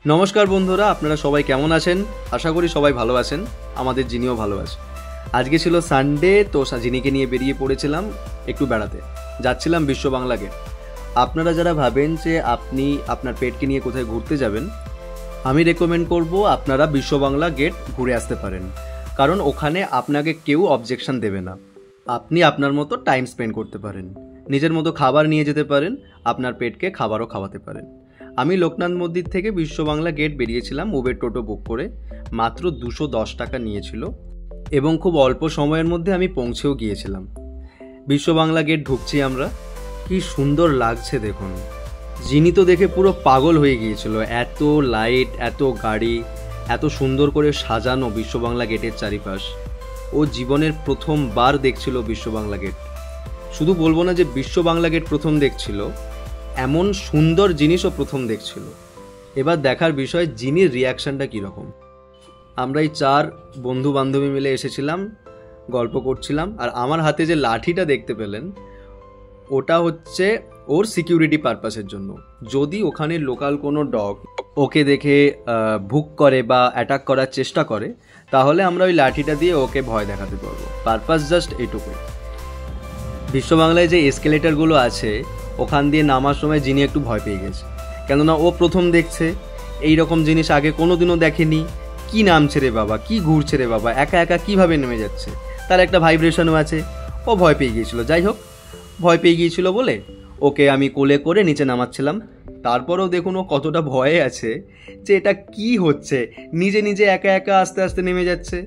নমস্কার বন্ধুরা, আপনারা সবাই কেমন আছেন? আশা করি সবাই ভালো আছেন। আমাদের জিনিও ভালো আছে। আজকে ছিল সানডে, তো জিনিকে নিয়ে বেরিয়ে পড়েছিলাম একটু বেড়াতে। যাচ্ছিলাম বিশ্ব বাংলা গেট। আপনারা যারা ভাবেন যে আপনি আপনার পেটকে নিয়ে কোথায় ঘুরতে যাবেন, আমি রেকমেন্ড করব আপনারা বিশ্ব বাংলা গেট ঘুরে আসতে পারেন। কারণ ওখানে আপনাকে কেউ অবজেকশন দেবে না। আপনি আপনার মতো টাইম স্পেন্ড করতে পারেন, নিজের মতো খাবার নিয়ে যেতে পারেন, আপনার পেটকে খাবারও খাওয়াতে পারেন। আমি লোকনাথ মন্দির থেকে বিশ্ব বাংলা গেট বেরিয়েছিলাম উবের টোটো বুক করে। মাত্র 210 টাকা নিয়েছিল এবং খুব অল্প সময়ের মধ্যে আমি পৌঁছেও গিয়েছিলাম। বিশ্ব বাংলা গেট ঢুকছি আমরা। কি সুন্দর লাগছে দেখুন। জিনি তো দেখে পুরো পাগল হয়ে গিয়েছিল। এত লাইট, এত গাড়ি, এত সুন্দর করে সাজানো বিশ্ব বাংলা গেটের চারিপাশ। ও জীবনের প্রথমবার দেখছিল বিশ্ব বাংলা গেট। শুধু বলবো না যে বিশ্ব বাংলা গেট প্রথম দেখছিল, এমন সুন্দর জিনিসও প্রথম দেখছিল। এবার দেখার বিষয় জিনির রিয়াকশানটা কীরকম। আমরা এই 4 বন্ধু বান্ধবী মিলে এসেছিলাম, গল্প করছিলাম। আর আমার হাতে যে লাঠিটা দেখতে পেলেন, ওটা হচ্ছে ওর সিকিউরিটি পারপাসের জন্য। যদি ওখানে লোকাল কোনো ডগ ওকে দেখে ভুক করে বা অ্যাটাক করার চেষ্টা করে, তাহলে আমরা ওই লাঠিটা দিয়ে ওকে ভয় দেখাতে পারবো। পারপাস জাস্ট এইটুকুই। বিশ্ব বাংলায় যে এসকেলেটারগুলো আছে, ওখান দিয়ে নামার সময় জিনি একটু ভয় পেয়ে গেছে। কেননা ও প্রথম দেখছে, এই রকম জিনিস আগে কোনো দিনও দেখেনি। কি নামছে রে বাবা, কি ঘুরছে রে বাবা, একা একা কীভাবে নেমে যাচ্ছে। তার একটা ভাইব্রেশনও আছে। ও ভয় পেয়ে গিয়েছিল। যাই হোক, ভয় পেয়ে গিয়েছিল বলে ওকে আমি কোলে করে নিচে নামাচ্ছিলাম। তারপরেও দেখুন ও কতটা ভয়ে আছে যে এটা কি হচ্ছে। নিজে নিজে একা একা আস্তে আস্তে নেমে যাচ্ছে,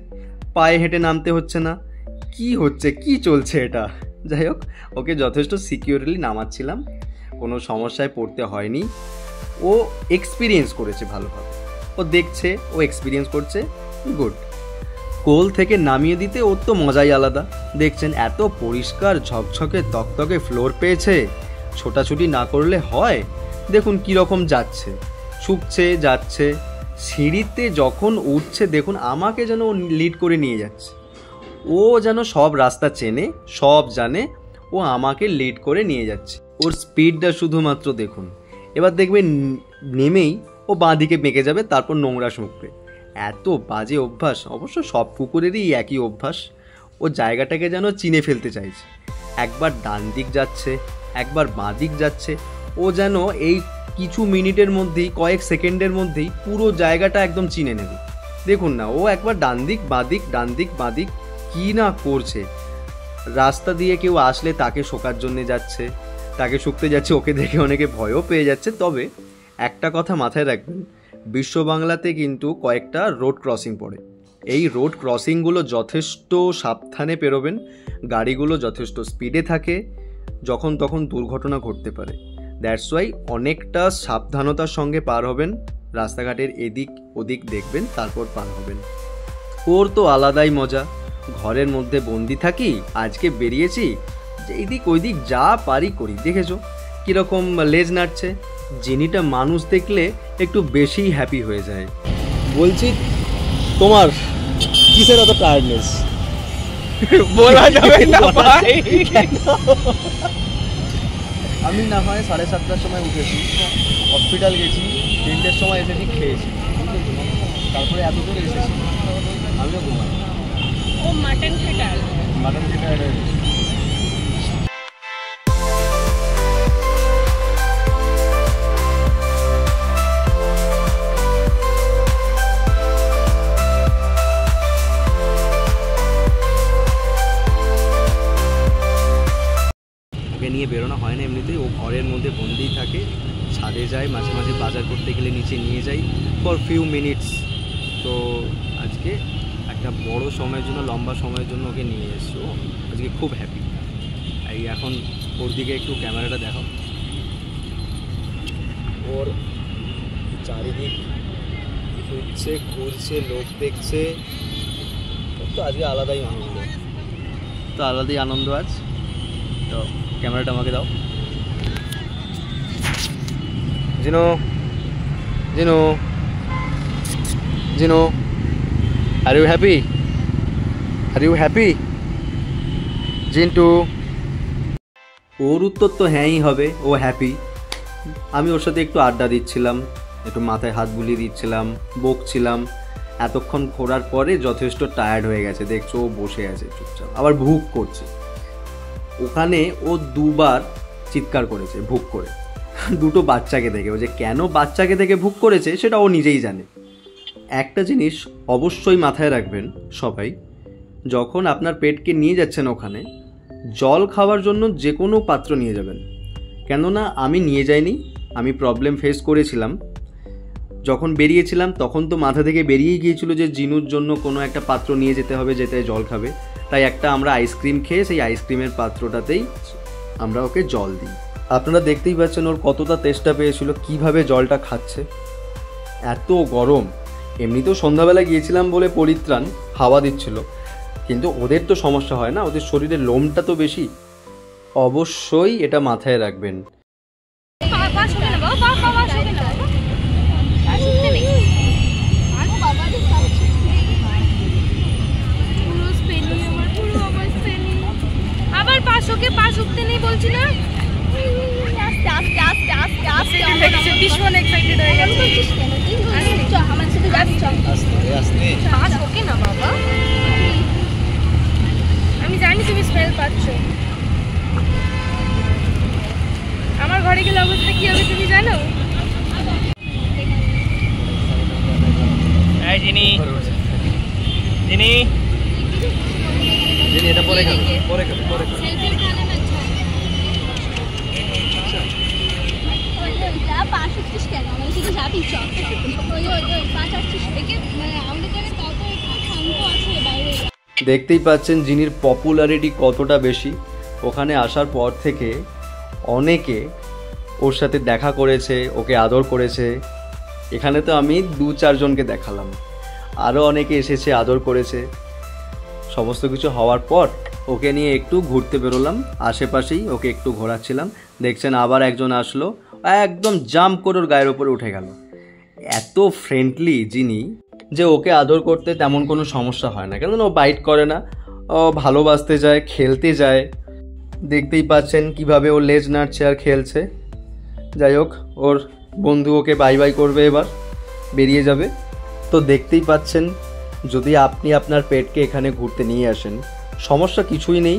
পায়ে হেঁটে নামতে হচ্ছে না। কি হচ্ছে, কি চলছে এটা? যাই হোক, ওকে যথেষ্ট সিকিউরলি নামাচ্ছিলাম, কোনো সমস্যায় পড়তে হয়নি। ও এক্সপিরিয়েন্স করেছে ভালোভাবে। ও দেখছে, ও এক্সপিরিয়েন্স করছে, গুড। কোল থেকে নামিয়ে দিতে ওর তো মজাই আলাদা। দেখছেন এত পরিষ্কার ঝকঝকে তকতকে ফ্লোর পেয়েছে, ছোটাছুটি না করলে হয়। দেখুন কীরকম যাচ্ছে, শুকছে, যাচ্ছে। সিঁড়িতে যখন উঠছে দেখুন আমাকে যেন ও লিড করে নিয়ে যাচ্ছে। ও যেন সব রাস্তা চেনে, সব জানে। ও আমাকে লিড করে নিয়ে যাচ্ছে। ওর স্পিডটা শুধুমাত্র দেখুন। এবার দেখবেন নেমেই ও বাঁ দিকে বেঁকে যাবে, তারপর নোংরা শুঁকবে। এত বাজে অভ্যাস। অবশ্য সব কুকুরেরই একই অভ্যাস। ও জায়গাটাকে যেন চিনে ফেলতে চাইছে। একবার ডান দিক যাচ্ছে, একবার বাঁ দিক যাচ্ছে। ও যেন এই কিছু মিনিটের মধ্যেই, কয়েক সেকেন্ডের মধ্যেই পুরো জায়গাটা একদম চিনে নেবে। দেখুন না, ও একবার ডান দিক বাঁ দিক, ডান দিক বাঁ দিক কী না করছে। রাস্তা দিয়ে কেউ আসলে তাকে শোকার জন্যে যাচ্ছে, তাকে শুকতে যাচ্ছে। ওকে দেখে অনেকে ভয়ও পেয়ে যাচ্ছে। তবে একটা কথা মাথায় রাখবেন, বিশ্ব বাংলাতে কিন্তু কয়েকটা রোড ক্রসিং পড়ে। এই রোড ক্রসিংগুলো যথেষ্ট সাবধানে পেরোবেন। গাড়িগুলো যথেষ্ট স্পিডে থাকে, যখন তখন দুর্ঘটনা ঘটতে পারে। দ্যাটস ওয়াই অনেকটা সাবধানতার সঙ্গে পার হবেন। রাস্তাঘাটের এদিক ওদিক দেখবেন, তারপর পার হবেন। ওর তো আলাদাই মজা। ঘরের মধ্যে বন্দি থাকি, আজকে বেরিয়েছি, এইদিক ওইদিক যা পারি করি। দেখেছো কীরকম লেজ নাড়ছে। জিনিটা মানুষ দেখলে একটু বেশি হ্যাপি হয়ে যায়। বলছি, তোমার কিসের এত টায়ার্ডনেস? বলা যাবে না ভাই। আমি না হয় 7:30টার সময় উঠেছি, হসপিটাল গেছি, 3টের সময় এসেছি, খেয়েছি, তারপরে এত দূর এসেছি। আমিও ঘুমাই। ও মাটন খেতে ওকে নিয়ে বেরোনো হয় না এমনিতেই। ও ঘরের মধ্যে বন্দিই থাকে। ছাদে যায়, মাঝে মাঝে বাজার করতে গেলে নিচে নিয়ে যাই ফর ফিউ মিনিটস। তো আজকে একটা বড় সময়ের জন্য, লম্বা সময়ের জন্য ওকে নিয়ে এসছো। আজকে খুব হ্যাপি। এই এখন ওর দিকে একটু ক্যামেরাটা দেখাও। ওর চারিদিক ঘুরছে, ঘুরছে, লোক দেখছে। ওর তো আজকে আলাদাই আনন্দ। তো আলাদাই আনন্দ আজ। তো ক্যামেরাটা আমাকে দাও। Jino, Jino, Jino, are you happy? Are you happy Jintu? ওর উত্তর তো হ্যাঁই হবে, ও হ্যাপি। আমি ওর সাথে একটু আড্ডা দিচ্ছিলাম, একটু মাথায় হাত বুলিয়ে দিচ্ছিলাম, বকছিলাম। এতক্ষণ ঘোরার পরে যথেষ্ট টায়ার্ড হয়ে গেছে, দেখছো ও বসে আছে চুপচাপ, আবার ভুক করছে। ওখানে ও দুবার চিৎকার করেছে ভুক করে, দুটো বাচ্চাকে দেখে। ও যে কেন বাচ্চাকে দেখে ভুক করেছে সেটা ও নিজেই জানে। একটা জিনিস অবশ্যই মাথায় রাখবেন সবাই, যখন আপনার পেটকে নিয়ে যাচ্ছেন ওখানে, জল খাওয়ার জন্য যে কোনো পাত্র নিয়ে যাবেন। কেননা আমি নিয়ে যাইনি, আমি প্রবলেম ফেস করেছিলাম। যখন বেরিয়েছিলাম তখন তো মাথা থেকে বেরিয়েই গিয়েছিল যে জিনুর জন্য কোনো একটা পাত্র নিয়ে যেতে হবে যেটায় জল খাবে। তাই একটা আমরা আইসক্রিম খেয়ে সেই আইসক্রিমের পাত্রটাতেই আমরা ওকে জল দিই। আপনারা দেখতেই পাচ্ছেন ওর কতটা তেষ্টা পেয়েছিল, কিভাবে জলটা খাচ্ছে। এত গরম, এমনিতেও সন্ধ্যাবেলা গিয়েছিলাম বলে পরিত্রাণ, হাওয়া দিচ্ছিল, কিন্তু ওদের তো সমস্যা হয় না, ওদের শরীরের লোমটা তো বেশি। অবশ্যই এটা মাথায় রাখবেন। আবার পাশকে পাশ উঠতে নেই বলছি না, আস্তে আস্তে আস্তে আস্তে আস্তে দেখেছি ভীষণ এক্সাইটেড হয়ে গেছে। আমার সাথে যাচ্ছ পাশ ওকে না বাবা, আমি জানি তুমি স্মেল পাচ্ছ। আমার ঘরে গেলে অবস্থা কি হবে তুমি জানো? এই জিনি জিনি জিনি এটা পরে খাবে, পরে খাবে, পরে খাবে। দেখতেই পাচ্ছেন জিনির পপুলারিটি কতটা বেশি। ওখানে আসার পর থেকে অনেকে ওর সাথে দেখা করেছে, ওকে আদর করেছে। এখানে তো আমি 2-4 জনকে দেখালাম, আরও অনেকে এসেছে, আদর করেছে। সমস্ত কিছু হওয়ার পর ওকে নিয়ে একটু ঘুরতে বেরোলাম, আশেপাশেই ওকে একটু ঘোরাচ্ছিলাম। দেখছেন আবার একজন আসলো, একদম জাম্প করে ওর গায়ের ওপরে উঠে গেল। এত ফ্রেন্ডলি যিনি যে ওকে আদর করতে তেমন কোনো সমস্যা হয় না, কেননা ও বাইট করে না, ও ভালোবাসতে যায়, খেলতে যায়। দেখতেই পাচ্ছেন কিভাবে ও লেজ নাড়ছে আর খেলছে। যাই হোক, ওর বন্ধু ওকে বাই বাই করবে, এবার বেরিয়ে যাবে। তো দেখতেই পাচ্ছেন, যদি আপনি আপনার পেটকে এখানে ঘুরতে নিয়ে আসেন, সমস্যা কিছুই নেই,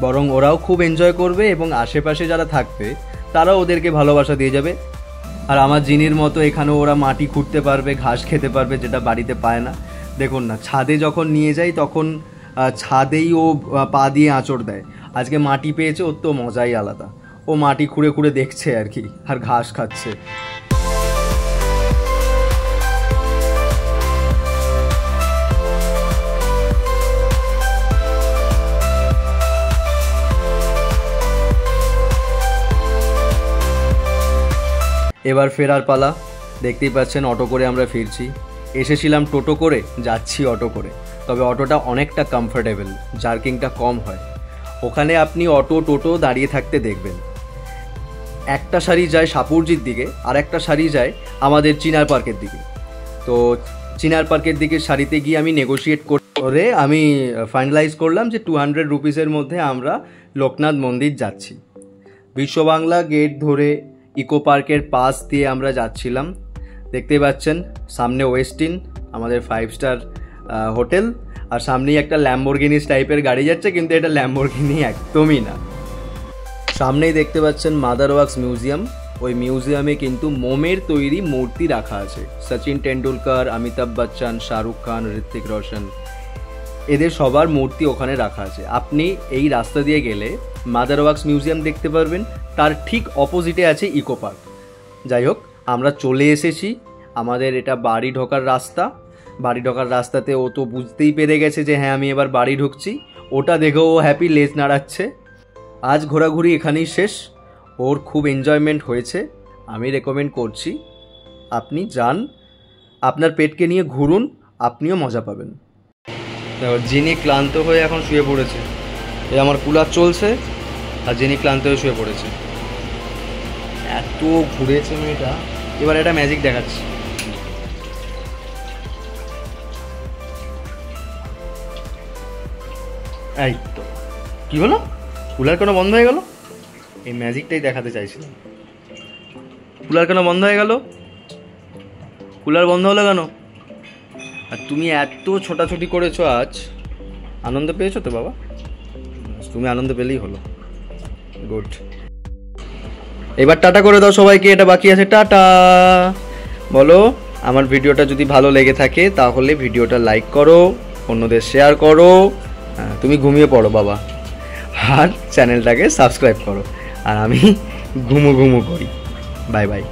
বরং ওরাও খুব এনজয় করবে এবং আশেপাশে যারা থাকবে তারাও ওদেরকে ভালোবাসা দিয়ে যাবে। আর আমার জিনির মতো এখানে ওরা মাটি খুঁড়তে পারবে, ঘাস খেতে পারবে, যেটা বাড়িতে পায় না। দেখুন না, ছাদে যখন নিয়ে যাই তখন ছাদেই ও পা দিয়ে আঁচড় দেয়। আজকে মাটি পেয়েছে, ওর তো মজাই আলাদা। ও মাটি খুঁড়ে খুঁড়ে দেখছে আর কি, আর ঘাস খাচ্ছে। এবার ফেরার পালা। দেখতেই পাচ্ছেন অটো করে আমরা ফিরছি। এসেছিলাম টোটো করে, যাচ্ছি অটো করে। তবে অটোটা অনেকটা কমফোর্টেবল, জার্কিংটা কম হয়। ওখানে আপনি অটো টোটো দাঁড়িয়ে থাকতে দেখবেন। একটা সারি যায় সাপুরজির দিকে, আর একটা সারি যায় আমাদের চিনার পার্কের দিকে। তো চিনার পার্কের দিকে সারিতে গিয়ে আমি নেগোশিয়েট করে আমি ফাইনালাইজ করলাম যে 200 রুপিসের মধ্যে আমরা লোকনাথ মন্দির যাচ্ছি। বিশ্ববাংলা গেট ধরে ইকো পার্কের পাশ দিয়ে আমরা যাচ্ছিলাম। দেখতেই পাচ্ছেন সামনে ওয়েস্টিন, আমাদের 5 স্টার হোটেল, আর সামনেই একটা ল্যাম্বরগিনিস টাইপের গাড়ি যাচ্ছে, কিন্তু এটা ল্যাম্বরগিনি একদমই না। সামনেই দেখতে পাচ্ছেন মাদার ওয়ার্কস মিউজিয়াম। ওই মিউজিয়ামে কিন্তু মোমের তৈরি মূর্তি রাখা আছে। সচিন টেন্ডুলকার, অমিতাভ বচ্চন, শাহরুখ খান, ঋত্বিক রোশন, এদের সবার মূর্তি ওখানে রাখা আছে। আপনি এই রাস্তা দিয়ে গেলে মাদার ওয়ার্কস মিউজিয়াম দেখতে পারবেন, তার ঠিক অপোজিটে আছে ইকো পার্ক। যাই হোক, আমরা চলে এসেছি। আমাদের এটা বাড়ি ঢোকার রাস্তা। বাড়ি ঢোকার রাস্তাতে ও তো বুঝতেই পেরে গেছে যে হ্যাঁ আমি এবার বাড়ি ঢুকছি। ওটা দেখেও ও হ্যাপি, লেজ নাড়াচ্ছে। আজ ঘোরাঘুরি এখানেই শেষ। ওর খুব এনজয়মেন্ট হয়েছে। আমি রেকমেন্ড করছি আপনি যান, আপনার পেটকে নিয়ে ঘুরুন, আপনিও মজা পাবেন। যিনি ক্লান্ত হয়ে এখন শুয়ে পড়েছে, এই আমার কুলার চলছে, আর যিনি ক্লান্ত হয়ে শুয়ে পড়েছে। এত ঘুরেছে মেয়েটা। এবার একটা ম্যাজিক দেখাচ্ছি। এই তো কী হলো, কুলার কেন বন্ধ হয়ে গেল? এই ম্যাজিকটাই দেখাতে চাইছিলাম। কুলার কেন বন্ধ হয়ে গেল? কুলার বন্ধ হলো কেন? আর তুমি এত ছোটাছুটি করেছো আজ, আনন্দ পেয়েছো তো বাবা? তুমি আনন্দ পেলেই হলো। গুড। এবার টাটা করে দাও সবাইকে, এটা বাকি আছে। টাটা বলো। আমার ভিডিওটা যদি ভালো লেগে থাকে তাহলে ভিডিওটা লাইক করো, অন্যদের শেয়ার করো। তুমি ঘুমিয়ে পড়ো বাবা, আর চ্যানেলটাকে সাবস্ক্রাইব করো, আর আমি ঘুমো করি। Bye bye.